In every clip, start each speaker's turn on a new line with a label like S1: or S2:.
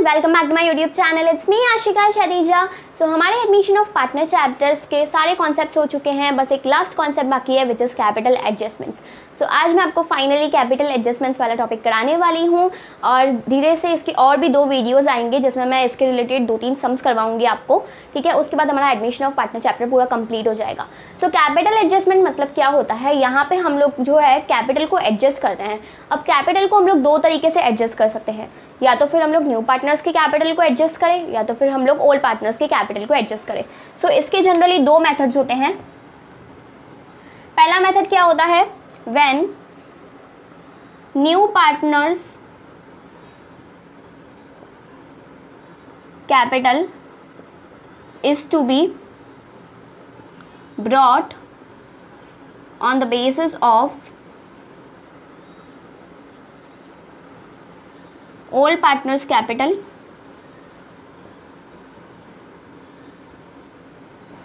S1: Welcome back to my YouTube channel. It's me Ashika Sharija. So हमारे admission of partner chapters के सारे concepts हो चुके हैं, बस एक लास्ट कॉन्सेप्ट बाकी है विच इज़ कैपिटल एडजस्टमेंट्स। सो आज मैं आपको फाइनली कैपिटल एडजस्टमेंट्स वाला टॉपिक कराने वाली हूँ और धीरे से इसकी और भी 2 वीडियोज़ आएंगे जिसमें मैं इसके रिलेटेड 2-3 सम्स करवाऊंगी आपको, ठीक है। उसके बाद हमारा एडमिशन ऑफ पार्टनर चैप्टर पूरा कंप्लीट हो जाएगा। सो कैपिटल एडजस्टमेंट मतलब क्या होता है, यहाँ पे हम लोग जो है कैपिटल को एडजस्ट करते हैं। अब कैपिटल को हम लोग 2 तरीके से एडजस्ट कर सकते हैं, या तो फिर हम लोग न्यू पार्टनर्स के कैपिटल को एडजस्ट करें या तो फिर हम लोग ओल्ड पार्टनर्स के कैपिटल को एडजस्ट करें। सो इसके जनरली 2 मेथड्स होते हैं। पहला मेथड क्या होता है, when new partners capital is to be brought on the basis of old partners capital.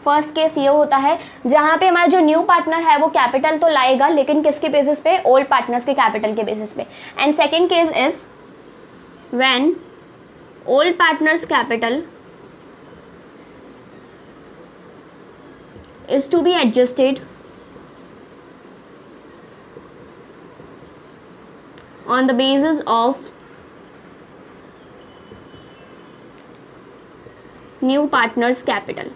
S1: First case ये होता है जहां पे हमारा जो न्यू पार्टनर है वो कैपिटल तो लाएगा लेकिन किसके बेसिस पे, ओल्ड पार्टनर्स के कैपिटल के बेसिस पे। And second case is when old partners capital is to be adjusted on the basis of new partners capital.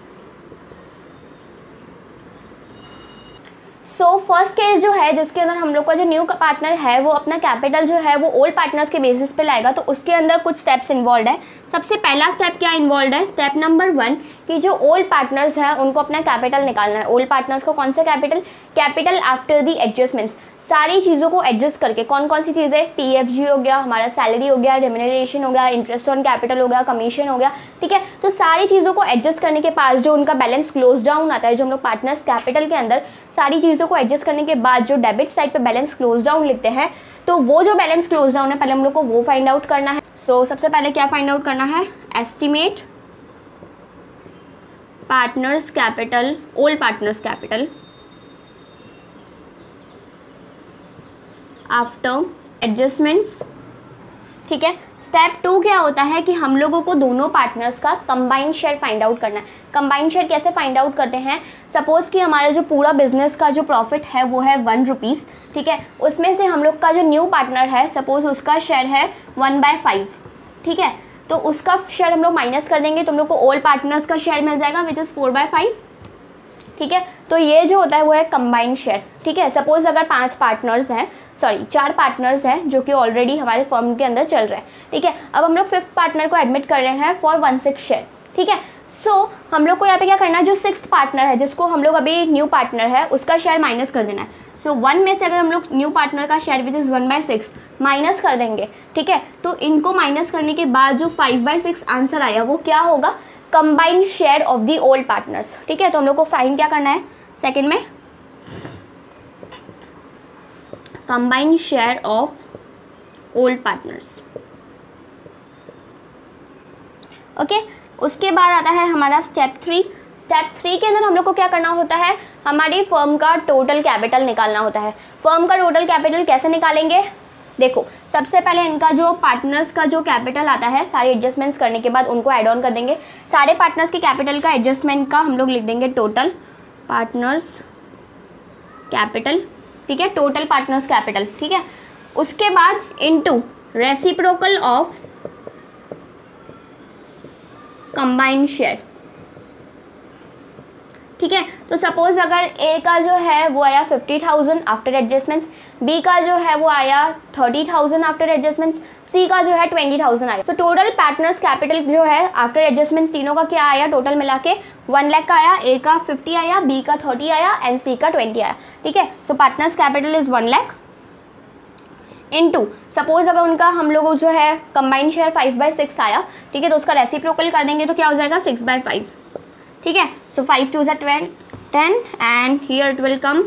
S1: So first case जो है जिसके अंदर हम लोग का जो न्यू पार्टनर है वो अपना कैपिटल जो है वो ओल्ड पार्टनर्स के बेसिस पे लाएगा, तो उसके अंदर कुछ स्टेप्स इन्वॉल्व है। सबसे पहला स्टेप क्या इन्वॉल्व है, स्टेप नंबर 1 कि जो ओल्ड पार्टनर्स हैं उनको अपना कैपिटल निकालना है। ओल्ड पार्टनर्स को कौन सा capital, capital after the adjustments, सारी चीज़ों को एडजस्ट करके। कौन कौन सी चीज़ें, PFG हो गया, हमारा सैलरी हो गया, रेम्यूनरेशन हो गया, इंटरेस्ट ऑन कैपिटल हो गया, कमीशन हो गया, ठीक है। तो सारी चीज़ों को एडजस्ट करने के पास जो उनका बैलेंस क्लोज डाउन आता है, जो हम लोग पार्टनर्स कैपिटल के अंदर सारी चीज़ों को एडजस्ट करने के बाद जो डेबिट साइड पे बैलेंस क्लोज डाउन लिखते हैं, तो वो जो बैलेंस क्लोज डाउन है पहले हम लोग को वो फाइंड आउट करना है। सो सबसे पहले क्या फाइंड आउट करना है, estimate partners capital, old partners capital after adjustments, ठीक है। स्टेप 2 क्या होता है कि हम लोगों को दोनों पार्टनर्स का कंबाइंड शेयर फाइंड आउट करना है। कंबाइंड शेयर कैसे फाइंड आउट करते हैं, सपोज कि हमारा जो पूरा बिजनेस का जो प्रॉफिट है वो है 1 रुपीज़, ठीक है। उसमें से हम लोग का जो न्यू पार्टनर है सपोज उसका शेयर है 1/5, ठीक है। तो उसका शेयर हम लोग माइनस कर देंगे तो हम लोग को ओल्ड पार्टनर्स का शेयर मिल जाएगा विच इज़ 4/5, ठीक है। तो ये जो होता है वो है कंबाइंड शेयर, ठीक है। सपोज अगर 4 पार्टनर्स हैं जो कि ऑलरेडी हमारे फर्म के अंदर चल रहे हैं, ठीक है। अब हम लोग 5th पार्टनर को एडमिट कर रहे हैं फॉर 1/6 शेयर, ठीक है। सो हम लोग को यहाँ पे क्या करना है, जो 6th पार्टनर है जिसको हम लोग अभी न्यू पार्टनर है उसका शेयर माइनस कर देना है। सो 1 में से अगर हम लोग न्यू पार्टनर का शेयर विच इज़ 1/6 माइनस कर देंगे, ठीक है। तो इनको माइनस करने के बाद जो 5/6 आंसर आया वो क्या होगा, combined share of the old partners, ठीक है। तो हम लोग को फाइंड क्या करना है, सेकंड में combined share of old partners, okay. उसके बाद आता है हमारा स्टेप 3। स्टेप 3 के अंदर हम लोग को क्या करना होता है, हमारी फर्म का टोटल कैपिटल निकालना होता है। फर्म का टोटल कैपिटल कैसे निकालेंगे, देखो सबसे पहले इनका जो पार्टनर्स का जो कैपिटल आता है सारे एडजस्टमेंट्स करने के बाद उनको ऐड ऑन कर देंगे। सारे पार्टनर्स के कैपिटल का एडजस्टमेंट का हम लोग लिख देंगे टोटल पार्टनर्स कैपिटल, ठीक है, टोटल पार्टनर्स कैपिटल, ठीक है। उसके बाद into reciprocal of combined share, ठीक है। तो सपोज अगर ए का जो है वो आया 50,000 आफ्टर एडजस्टमेंट्स, बी का जो है वो आया 30,000 आफ्टर एडजस्टमेंट्स, सी का जो है 20,000 आया। तो टोटल पार्टनर्स कैपिटल जो है आफ्टर एडजस्टमेंट्स तीनों का क्या आया, टोटल मिला के 1 लाख का आया, ए का 50 आया, बी का 30 आया एंड सी का 20 आया, ठीक है। So partners capital is 1 lakh into, suppose अगर उनका हम लोग जो है कंबाइंड शेयर 5/6 आया, ठीक है, तो उसका रेसिप्रोकल कर देंगे तो क्या हो जाएगा 6/5, ठीक है। सो 5 2 10 and here it will come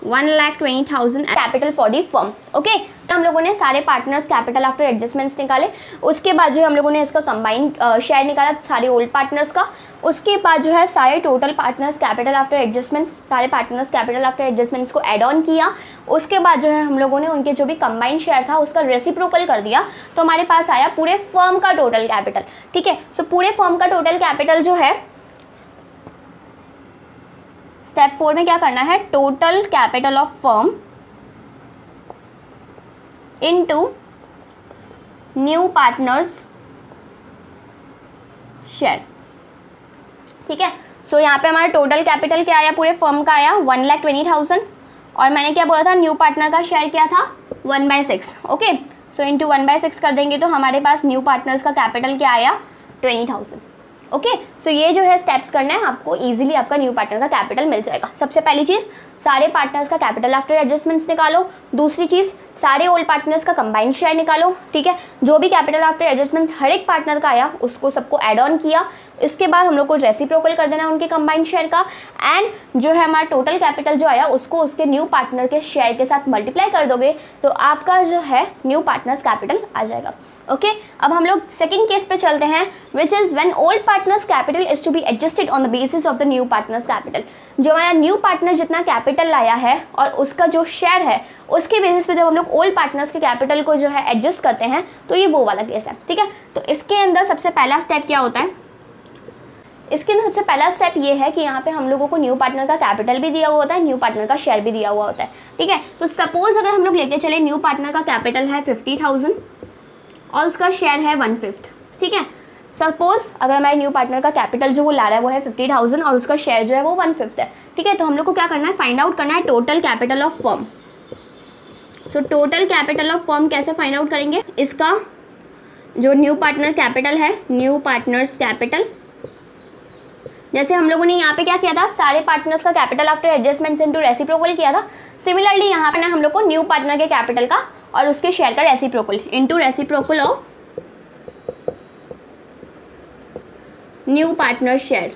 S1: 1,20,000 capital for the firm. Okay, तो हम लोगों ने सारे पार्टनर्स कैपिटल आफ्टर एडजस्टमेंट्स निकाले। उसके बाद जो हम लोगों ने इसका कंबाइंड शेयर निकाला सारे ओल्ड पार्टनर्स का। उसके बाद जो है सारे total partners capital after adjustments, सारे पार्टनर्स कैपिटल आफ्टर एडजस्टमेंट्स को ऐड ऑन किया। उसके बाद जो है हम लोगों ने उनके जो भी कंबाइंड शेयर था उसका रेसिप्रोकल कर दिया, तो हमारे पास आया पूरे फर्म का टोटल कैपिटल। ठीक है, सो पूरे फर्म का टोटल कैपिटल जो है स्टेप 4 में क्या करना है, total capital of firm into new partners share. ठीक है, सो यहाँ पे हमारा टोटल कैपिटल क्या आया, पूरे फर्म का आया 1,20,000 और मैंने क्या बोला था, न्यू पार्टनर का शेयर क्या था 1/6। ओके, सो इंटू 1/6 कर देंगे तो हमारे पास न्यू पार्टनर्स का कैपिटल क्या आया 20,000। ओके, सो ये जो है स्टेप्स करना है आपको, इजीली आपका न्यू पार्टनर का कैपिटल मिल जाएगा। सबसे पहली चीज़ सारे पार्टनर्स का कैपिटल आफ्टर एडजस्टमेंट्स निकालो। दूसरी चीज़ सारे ओल्ड पार्टनर्स का कंबाइंड शेयर निकालो। ठीक है, जो भी कैपिटल आफ्टर एडजस्टमेंट्स हर एक पार्टनर का आया उसको सबको ऐड ऑन किया। इसके बाद हम लोग को रेसिप्रोकल कर देना है उनके कंबाइंड शेयर का, एंड जो है हमारा टोटल कैपिटल जो आया उसको उसके न्यू पार्टनर के शेयर के साथ मल्टीप्लाई कर दोगे तो आपका जो है न्यू पार्टनर्स कैपिटल आ जाएगा। ओके, अब हम लोग सेकेंड केस पे चलते हैं, which is when old partners capital is to be adjusted on the basis of the new partners capital. जो हमारा न्यू पार्टनर जितना कैपिटल लाया है और उसका जो शेयर है उसके बेसिस पे जब हम लोग ओल्ड पार्टनर्स के कैपिटल को जो है एडजस्ट करते हैं तो ये वो वाला केस है। ठीक है, तो इसके अंदर सबसे पहला स्टेप क्या होता है, इसके अंदर सबसे पहला स्टेप ये है कि यहाँ पे हम लोगों को न्यू पार्टनर का कैपिटल भी दिया हुआ होता है, न्यू पार्टनर का शेयर भी दिया हुआ होता है। ठीक है, तो सपोज अगर हम लोग लेते चले न्यू पार्टनर का कैपिटल है 50,000 और उसका शेयर है 1/5। ठीक है, सपोज अगर हमारे न्यू पार्टनर का कैपिटल जो वो ला रहा है वो है 50,000 और उसका शेयर जो है वो 1/5 है। ठीक है, तो हम लोग को क्या करना है, फाइंड आउट करना है total capital of firm. So total capital of firm कैसे फाइंड आउट करेंगे, इसका जो न्यू पार्टनर कैपिटल है, न्यू पार्टनर्स कैपिटल, जैसे हम लोगों ने यहाँ पे क्या किया था, सारे पार्टनर्स का capital after adjustments into reciprocal किया था। सिमिलरली यहाँ पे ना हम लोग को न्यू पार्टनर के कैपिटल का और उसके शेयर का reciprocal into reciprocal of new partner share.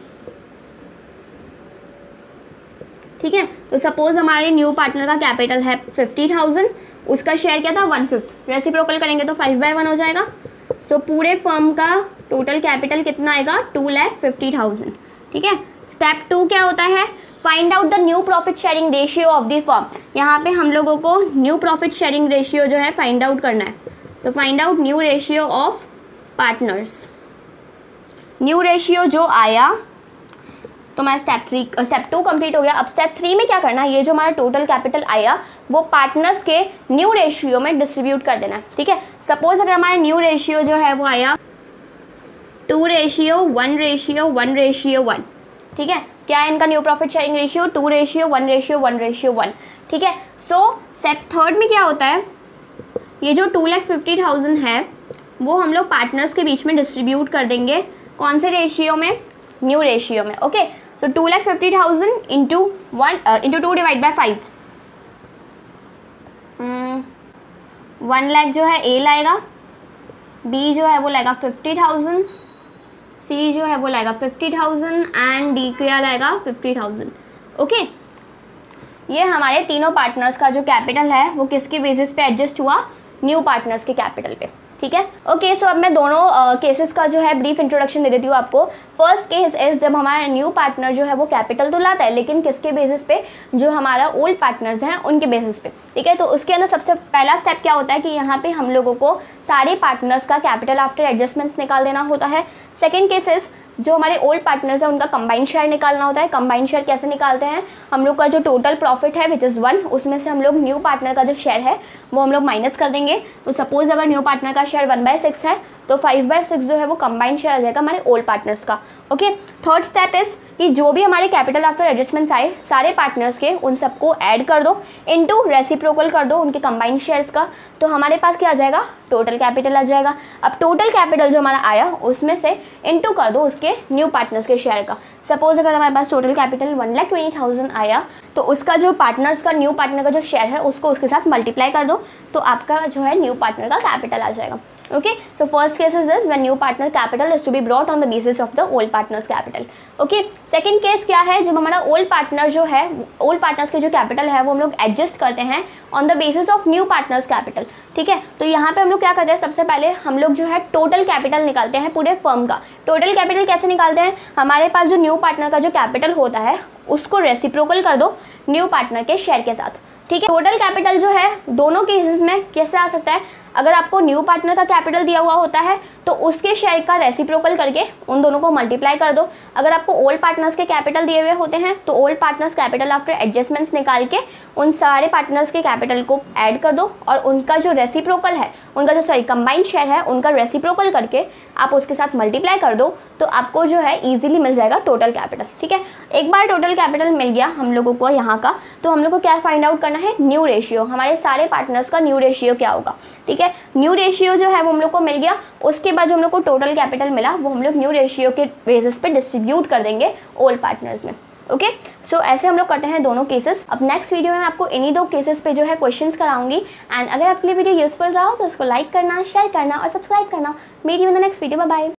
S1: ठीक है, तो सपोज हमारे न्यू पार्टनर का कैपिटल है 50,000, उसका शेयर क्या था 1/5, रेसिप्रोकल करेंगे तो 5/1 हो जाएगा। सो पूरे फर्म का टोटल कैपिटल कितना आएगा 2,50,000। ठीक है, स्टेप 2 क्या होता है, find out the new profit sharing ratio of the firm. यहाँ पे हम लोगों को न्यू प्रॉफिट शेयरिंग रेशियो जो है फाइंड आउट करना है। तो find out new ratio of partners. New ratio जो आया तो हमारा स्टेप 2 कंप्लीट हो गया। अब स्टेप 3 में क्या करना है, ये जो हमारा टोटल कैपिटल आया वो पार्टनर्स के न्यू रेशियो में डिस्ट्रीब्यूट कर देना है। ठीक है, सपोज अगर हमारा न्यू रेशियो जो है वो आया 2:1:1:1:1। ठीक है, क्या है इनका न्यू प्रॉफिट शेयरिंग रेशियो 2:1:1:1:1। ठीक है, सो स्टेप 3 में क्या होता है, ये जो 2,50,000 है वो हम लोग पार्टनर्स के बीच में डिस्ट्रीब्यूट कर देंगे, कौन से रेशियो में, न्यू रेशियो में। Okay, so 2,50,000 into 2 divide by 5, 1 lakh जो है ए लाएगा, बी जो है वो लाएगा 50,000, सी जो है वो लाएगा 50,000 एंड डी क्या लाएगा 50,000। ओके, ये हमारे तीनों पार्टनर्स का जो कैपिटल है वो किसके बेसिस पे एडजस्ट हुआ, न्यू पार्टनर्स के कैपिटल पे। ठीक है, ओके, सो अब मैं दोनों केसेस का जो है ब्रीफ इंट्रोडक्शन दे देती हूँ आपको। फर्स्ट केस इज जब हमारा न्यू पार्टनर जो है वो कैपिटल तो लाता है लेकिन किसके बेसिस पे, जो हमारा ओल्ड पार्टनर्स हैं उनके बेसिस पे। ठीक है, तो उसके अंदर सबसे पहला स्टेप क्या होता है कि यहाँ पे हम लोगों को सारे पार्टनर्स का कैपिटल आफ्टर एडजस्टमेंट्स निकाल देना होता है। सेकेंड केस इज जो हमारे ओल्ड पार्टनर्स हैं उनका कंबाइंड शेयर निकालना होता है। कंबाइंड शेयर कैसे निकालते हैं, हम लोग का जो टोटल प्रॉफिट है विच इज़ 1, उसमें से हम लोग न्यू पार्टनर का जो शेयर है वो हम लोग माइनस कर देंगे। तो सपोज अगर न्यू पार्टनर का शेयर 1/6 है तो 5/6 जो है वो कंबाइंड शेयर आ जाएगा हमारे ओल्ड पार्टनर्स का। ओके, थर्ड स्टेप इज कि जो भी हमारे कैपिटल आफ्टर एडजस्टमेंट्स आए सारे पार्टनर्स के उन सबको ऐड कर दो, इनटू रेसिप्रोकल कर दो उनके कंबाइंड शेयर्स का, तो हमारे पास क्या आ जाएगा, टोटल कैपिटल आ जाएगा। अब टोटल कैपिटल जो हमारा आया उसमें से इनटू कर दो उसके न्यू पार्टनर्स के शेयर का। सपोज अगर हमारे पास टोटल कैपिटल 1,20,000 आया तो उसका जो पार्टनर्स का, न्यू पार्टनर का जो शेयर है उसको उसके साथ मल्टीप्लाई कर दो, तो आपका जो है न्यू पार्टनर का कैपिटल आ जाएगा। Okay, so first case is this, when new partner capital is to be brought on the basis of the old partners capital. Okay, second case क्या है, जब हमारा ओल्ड पार्टनर जो है, ओल्ड पार्टनर्स के जो कैपिटल है वो हम लोग एडजस्ट करते हैं on the basis of new partners capital. ठीक है, तो यहाँ पे हम लोग क्या करते हैं, सबसे पहले हम लोग जो है टोटल कैपिटल निकालते हैं पूरे फर्म का। टोटल कैपिटल कैसे निकालते हैं, हमारे पास जो न्यू पार्टनर का जो कैपिटल होता है उसको रेसिप्रोकल कर दो न्यू पार्टनर के शेयर के साथ। ठीक है, टोटल कैपिटल जो है दोनों केसेस में कैसे आ सकता है, अगर आपको न्यू पार्टनर का कैपिटल दिया हुआ होता है तो उसके शेयर का रेसिप्रोकल करके उन दोनों को मल्टीप्लाई कर दो। अगर आपको ओल्ड पार्टनर्स के कैपिटल दिए हुए होते हैं तो old partners capital after adjustments निकाल के उन सारे पार्टनर्स के कैपिटल को ऐड कर दो और उनका जो रेसिप्रोकल है, उनका जो कंबाइंड शेयर है उनका रेसिप्रोकल करके आप उसके साथ मल्टीप्लाई कर दो, तो आपको जो है ईजिली मिल जाएगा टोटल कैपिटल। ठीक है, एक बार टोटल कैपिटल मिल गया हम लोगों को यहाँ का, तो हम लोग को क्या फाइंड आउट करना है, न्यू रेशियो, हमारे सारे पार्टनर्स का न्यू रेशियो क्या होगा। ठीक है, न्यू रेशियो जो है वो हम लोग को मिल गया, उसके बाद जो हम लोग को टोटल कैपिटल मिला वो हम लोग न्यू रेशियो के बेसिस पे डिस्ट्रीब्यूट कर देंगे ओल्ड पार्टनर्स में। ओके, सो ऐसे हम लोग करते हैं दोनों केसेस। अब नेक्स्ट वीडियो में मैं आपको इन्हीं दो केसेस पे जो है क्वेश्चंस कराऊंगी। एंड अगर आपके लिए वीडियो यूजफुल रहा हो तो उसको लाइक करना, शेयर करना और सब्सक्राइब करना। Meet you in the next video, bye bye.